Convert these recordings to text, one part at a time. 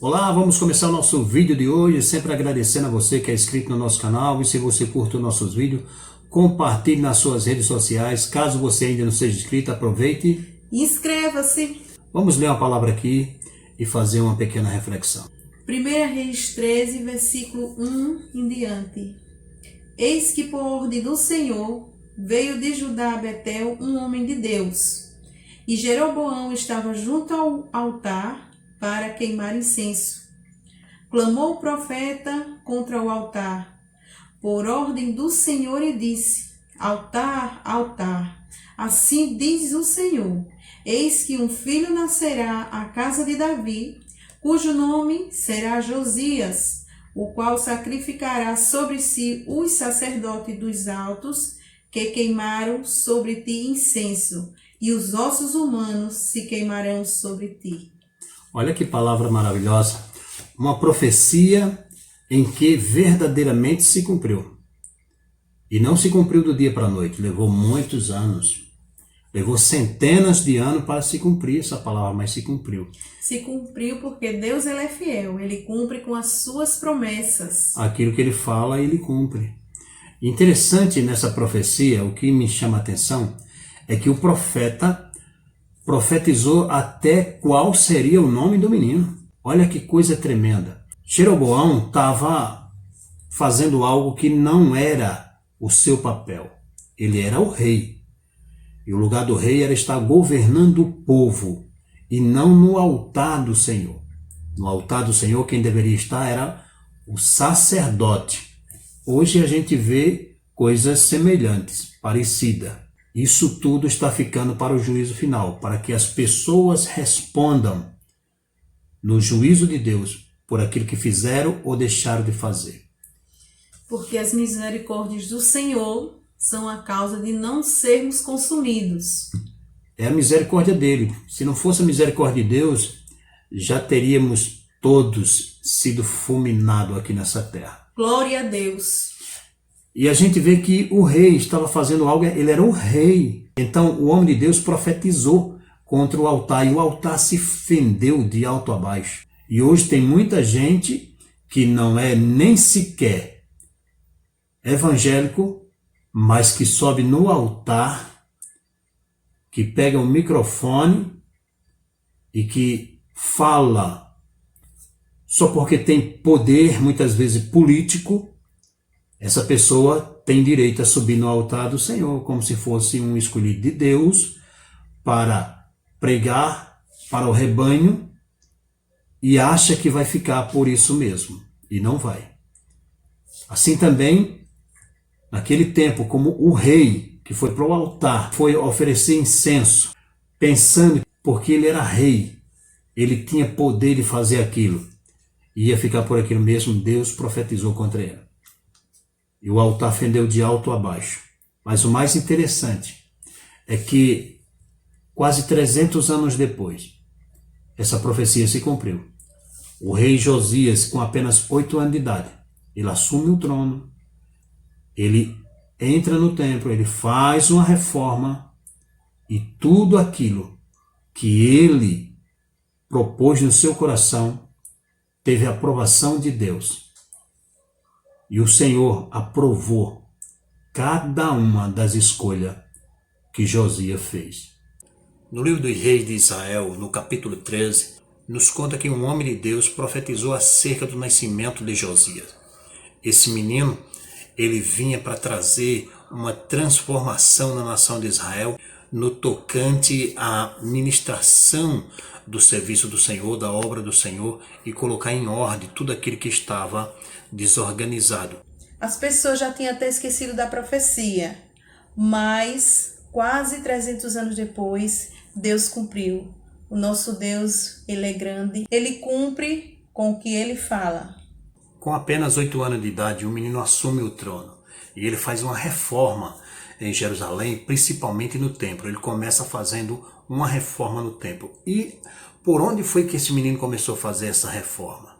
Olá, vamos começar o nosso vídeo de hoje, sempre agradecendo a você que é inscrito no nosso canal. E se você curte os nossos vídeos, compartilhe nas suas redes sociais. Caso você ainda não seja inscrito, aproveite. Inscreva-se. Vamos ler uma palavra aqui e fazer uma pequena reflexão. 1 Reis 13, versículo 1 em diante. Eis que por ordem do Senhor veio de Judá a Betel um homem de Deus. E Jeroboão estava junto ao altar para queimar incenso. Clamou o profeta contra o altar, por ordem do Senhor, e disse: Altar, altar, assim diz o Senhor: eis que um filho nascerá à casa de Davi, cujo nome será Josias, o qual sacrificará sobre si os sacerdotes dos altos, que queimaram sobre ti incenso, e os ossos humanos se queimarão sobre ti. Olha que palavra maravilhosa. Uma profecia em que verdadeiramente se cumpriu. E não se cumpriu do dia para a noite, levou muitos anos. Levou centenas de anos para se cumprir essa palavra, mas se cumpriu. Se cumpriu porque Deus ele é fiel, ele cumpre com as suas promessas. Aquilo que ele fala, ele cumpre. Interessante nessa profecia, o que me chama a atenção, é que o profeta profetizou até qual seria o nome do menino. Olha que coisa tremenda. Jeroboão estava fazendo algo que não era o seu papel. Ele era o rei. E o lugar do rei era estar governando o povo e não no altar do Senhor. No altar do Senhor, quem deveria estar era o sacerdote. Hoje a gente vê coisas semelhantes, parecidas. Isso tudo está ficando para o juízo final, para que as pessoas respondam no juízo de Deus por aquilo que fizeram ou deixaram de fazer. Porque as misericórdias do Senhor são a causa de não sermos consumidos. É a misericórdia dele. Se não fosse a misericórdia de Deus, já teríamos todos sido fulminados aqui nessa terra. Glória a Deus. E a gente vê que o rei estava fazendo algo, ele era o rei. Então o homem de Deus profetizou contra o altar, e o altar se fendeu de alto a baixo. E hoje tem muita gente que não é nem sequer evangélico, mas que sobe no altar, que pega um microfone e que fala só porque tem poder, muitas vezes político. Essa pessoa tem direito a subir no altar do Senhor, como se fosse um escolhido de Deus, para pregar para o rebanho, e acha que vai ficar por isso mesmo, e não vai. Assim também, naquele tempo, como o rei que foi para o altar, foi oferecer incenso, pensando que porque ele era rei, ele tinha poder de fazer aquilo, ia ficar por aquilo mesmo, Deus profetizou contra ele. E o altar fendeu de alto a baixo. Mas o mais interessante é que quase 300 anos depois, essa profecia se cumpriu. O rei Josias, com apenas 8 anos de idade, ele assume o trono, ele entra no templo, ele faz uma reforma, e tudo aquilo que ele propôs no seu coração teve a aprovação de Deus. E o Senhor aprovou cada uma das escolhas que Josias fez. No livro dos Reis de Israel, no capítulo 13, nos conta que um homem de Deus profetizou acerca do nascimento de Josias. Esse menino, ele vinha para trazer uma transformação na nação de Israel no tocante à ministração do serviço do Senhor, da obra do Senhor, e colocar em ordem tudo aquilo que estava desorganizado. As pessoas já tinham até esquecido da profecia, mas quase 300 anos depois, Deus cumpriu. O nosso Deus, ele é grande, ele cumpre com o que ele fala. Com apenas 8 anos de idade, o menino assume o trono e ele faz uma reforma em Jerusalém, principalmente no templo. Ele começa fazendo uma reforma no templo. E por onde foi que esse menino começou a fazer essa reforma?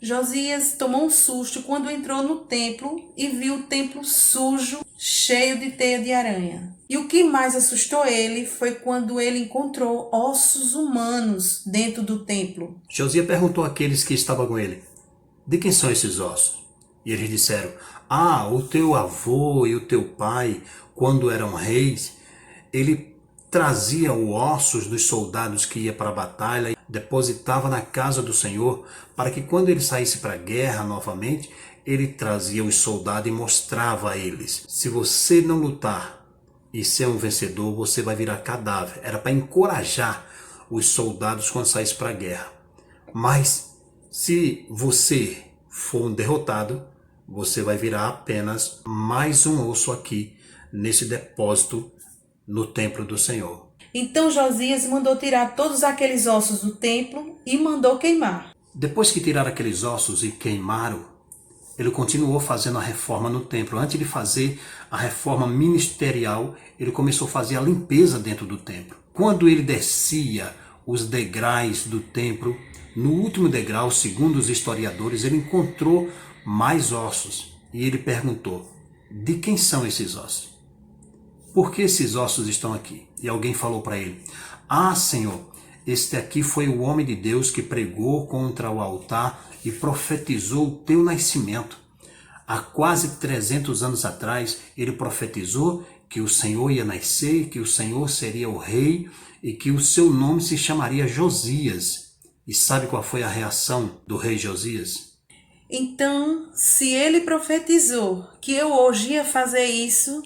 Josias tomou um susto quando entrou no templo e viu o templo sujo, cheio de teia de aranha. E o que mais assustou ele foi quando ele encontrou ossos humanos dentro do templo. Josias perguntou àqueles que estavam com ele: de quem são esses ossos? E eles disseram: o teu avô e o teu pai, quando eram reis, ele trazia os ossos dos soldados que iam para a batalha, depositava na casa do Senhor, para que quando ele saísse para a guerra novamente, ele trazia os soldados e mostrava a eles: se você não lutar e ser um vencedor, você vai virar cadáver. Era para encorajar os soldados quando saísse para a guerra. Mas se você for um derrotado, você vai virar apenas mais um osso aqui nesse depósito no templo do Senhor. Então Josias mandou tirar todos aqueles ossos do templo e mandou queimar. Depois que tiraram aqueles ossos e queimaram, ele continuou fazendo a reforma no templo. Antes de fazer a reforma ministerial, ele começou a fazer a limpeza dentro do templo. Quando ele descia os degraus do templo, no último degrau, segundo os historiadores, ele encontrou mais ossos. E ele perguntou: de quem são esses ossos? Por que esses ossos estão aqui? E alguém falou para ele: Senhor, este aqui foi o homem de Deus que pregou contra o altar e profetizou o teu nascimento. Há quase 300 anos atrás, ele profetizou que o Senhor ia nascer, que o Senhor seria o rei e que o seu nome se chamaria Josias. E sabe qual foi a reação do rei Josias? Então, se ele profetizou que eu hoje ia fazer isso,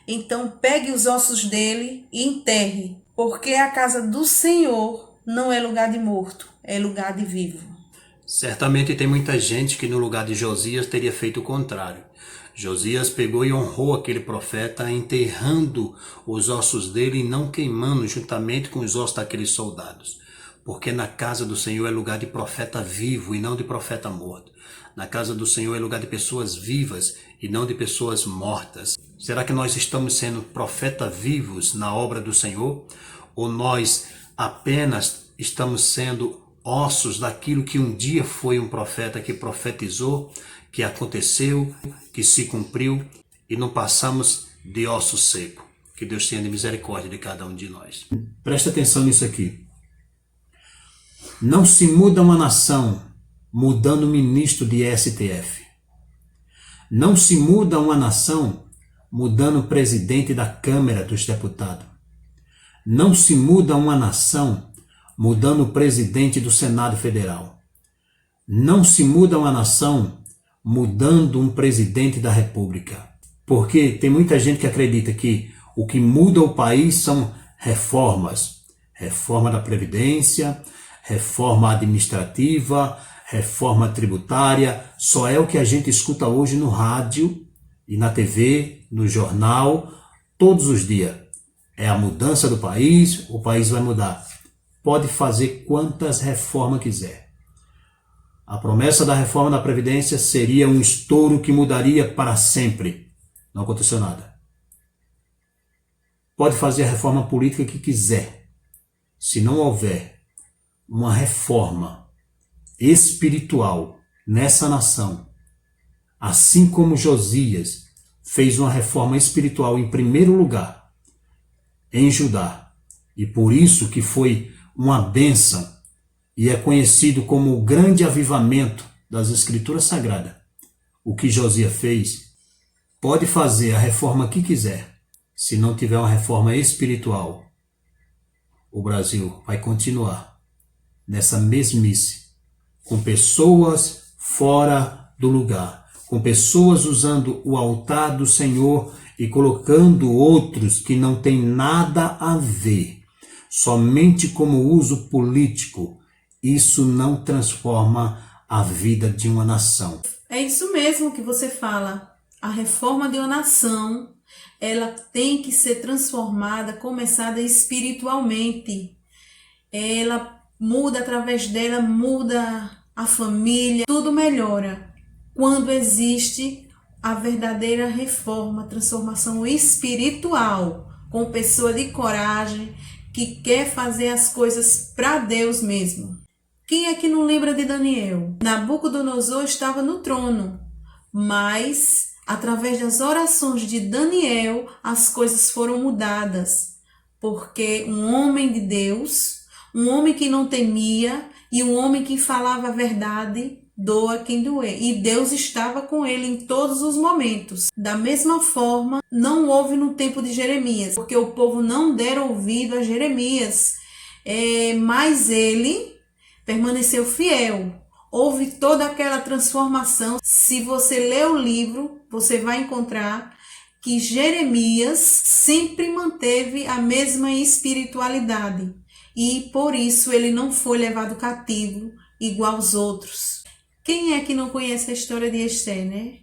então pegue os ossos dele e enterre, porque a casa do Senhor não é lugar de morto, é lugar de vivo. Certamente tem muita gente que no lugar de Josias teria feito o contrário. Josias pegou e honrou aquele profeta, enterrando os ossos dele e não queimando juntamente com os ossos daqueles soldados. Porque na casa do Senhor é lugar de profeta vivo e não de profeta morto. Na casa do Senhor é lugar de pessoas vivas e não de pessoas mortas. Será que nós estamos sendo profetas vivos na obra do Senhor? Ou nós apenas estamos sendo ossos daquilo que um dia foi um profeta que profetizou, que aconteceu, que se cumpriu, e não passamos de osso seco? Que Deus tenha de misericórdia de cada um de nós. Presta atenção nisso aqui. Não se muda uma nação mudando o ministro de STF. Não se muda uma nação mudando o presidente da Câmara dos Deputados. Não se muda uma nação mudando o presidente do Senado Federal. Não se muda uma nação mudando um presidente da República. Porque tem muita gente que acredita que o que muda o país são reformas. Reforma da Previdência, reforma administrativa, reforma tributária. Só é o que a gente escuta hoje no rádio e na TV, no jornal, todos os dias. É a mudança do país, o país vai mudar. Pode fazer quantas reformas quiser. A promessa da reforma da Previdência seria um estouro que mudaria para sempre. Não aconteceu nada. Pode fazer a reforma política que quiser. Se não houver uma reforma espiritual nessa nação, assim como Josias fez uma reforma espiritual em primeiro lugar em Judá, e por isso que foi uma bênção e é conhecido como o grande avivamento das Escrituras Sagradas. O que Josias fez, pode fazer a reforma que quiser, se não tiver uma reforma espiritual, o Brasil vai continuar nessa mesmice, com pessoas fora do lugar, com pessoas usando o altar do Senhor e colocando outros que não têm nada a ver, somente como uso político. Isso não transforma a vida de uma nação. É isso mesmo que você fala. A reforma de uma nação, ela tem que ser transformada, começada espiritualmente. Ela muda, através dela, muda a família, tudo melhora. Quando existe a verdadeira reforma, transformação espiritual, com pessoa de coragem, que quer fazer as coisas para Deus mesmo. Quem é que não lembra de Daniel? Nabucodonosor estava no trono, mas através das orações de Daniel as coisas foram mudadas, porque um homem de Deus, um homem que não temia e um homem que falava a verdade, doa quem doer. E Deus estava com ele em todos os momentos. Da mesma forma, não houve no tempo de Jeremias, porque o povo não deram ouvido a Jeremias, mas ele permaneceu fiel. Houve toda aquela transformação. Se você ler o livro, você vai encontrar que Jeremias sempre manteve a mesma espiritualidade. E por isso ele não foi levado cativo igual aos outros. Quem é que não conhece a história de Esther, né?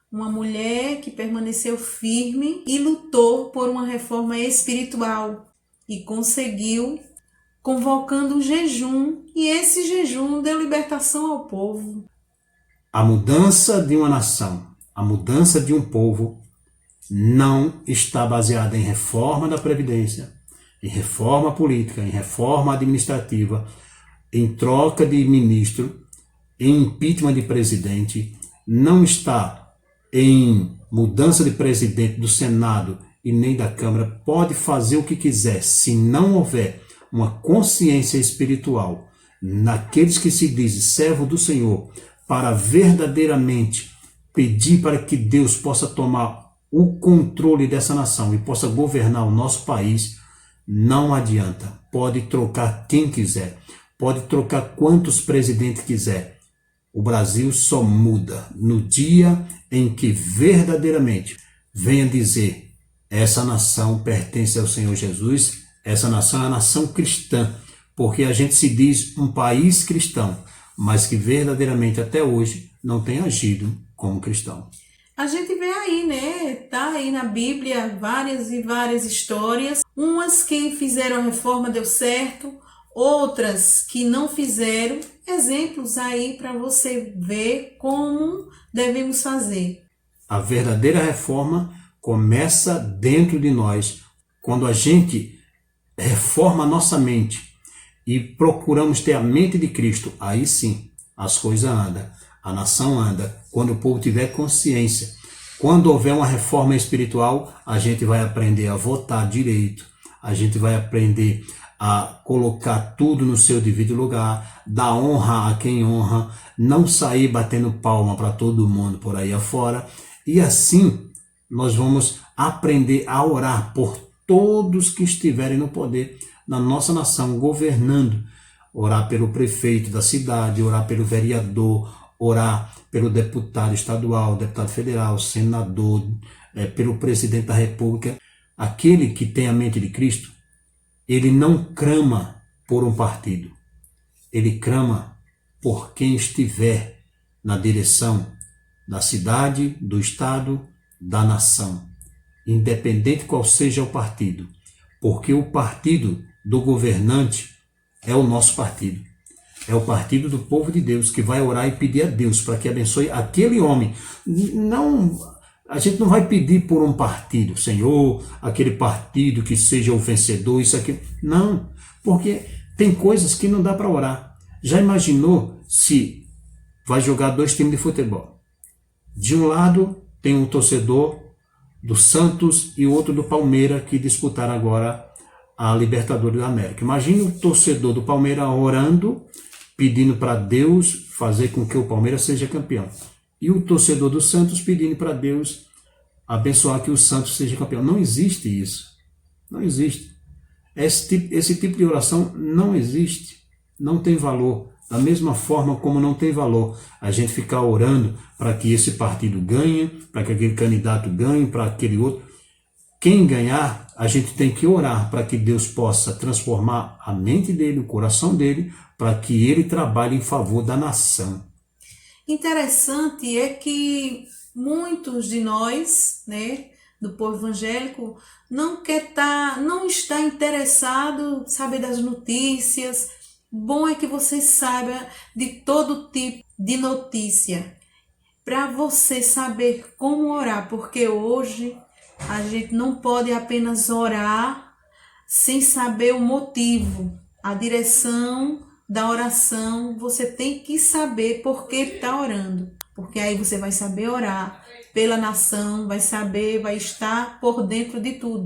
Uma mulher que permaneceu firme e lutou por uma reforma espiritual e conseguiu, convocando um jejum, e esse jejum deu libertação ao povo. A mudança de uma nação, a mudança de um povo não está baseada em reforma da Previdência, em reforma política, em reforma administrativa, em troca de ministro, em impeachment de presidente, não está em mudança de presidente do Senado e nem da Câmara. Pode fazer o que quiser, se não houver uma consciência espiritual naqueles que se dizem servo do Senhor, para verdadeiramente pedir para que Deus possa tomar o controle dessa nação e possa governar o nosso país, não adianta. Pode trocar quem quiser, pode trocar quantos presidentes quiser. O Brasil só muda no dia em que verdadeiramente venha dizer: essa nação pertence ao Senhor Jesus, essa nação é a nação cristã, porque a gente se diz um país cristão, mas que verdadeiramente até hoje não tem agido como cristão. A gente vê aí, né? Tá aí na Bíblia várias e várias histórias. Umas que fizeram a reforma deu certo, outras que não fizeram. Exemplos aí para você ver como devemos fazer. A verdadeira reforma começa dentro de nós. Quando a gente reforma a nossa mente e procuramos ter a mente de Cristo, aí sim as coisas andam, a nação anda. Quando o povo tiver consciência, quando houver uma reforma espiritual, a gente vai aprender a votar direito, a gente vai aprender a colocar tudo no seu devido lugar, dar honra a quem honra, não sair batendo palma para todo mundo por aí afora. E assim nós vamos aprender a orar por todos que estiverem no poder na nossa nação, governando. Orar pelo prefeito da cidade, orar pelo vereador, orar pelo deputado estadual, deputado federal, senador, pelo presidente da república. Aquele que tem a mente de Cristo, ele não clama por um partido, ele clama por quem estiver na direção da cidade, do estado, da nação, independente qual seja o partido, porque o partido do governante é o nosso partido, é o partido do povo de Deus, que vai orar e pedir a Deus para que abençoe aquele homem. Não... A gente não vai pedir por um partido, Senhor, aquele partido que seja o vencedor, isso aqui. Não, porque tem coisas que não dá para orar. Já imaginou se vai jogar dois times de futebol? De um lado tem um torcedor do Santos e outro do Palmeiras que disputaram agora a Libertadores da América. Imagine o torcedor do Palmeiras orando, pedindo para Deus fazer com que o Palmeiras seja campeão. E o torcedor do Santos pedindo para Deus abençoar que o Santos seja campeão. Não existe isso. Não existe. Esse tipo de oração não existe. Não tem valor. Da mesma forma como não tem valor a gente ficar orando para que esse partido ganhe, para que aquele candidato ganhe, para aquele outro. Quem ganhar, a gente tem que orar para que Deus possa transformar a mente dele, o coração dele, para que ele trabalhe em favor da nação. Interessante é que muitos de nós, né, do povo evangélico, não está interessado em saber das notícias. Bom é que você saiba de todo tipo de notícia, para você saber como orar, porque hoje a gente não pode apenas orar sem saber o motivo, a direção da oração, você tem que saber por que está orando. Porque aí você vai saber orar pela nação, vai saber, vai estar por dentro de tudo.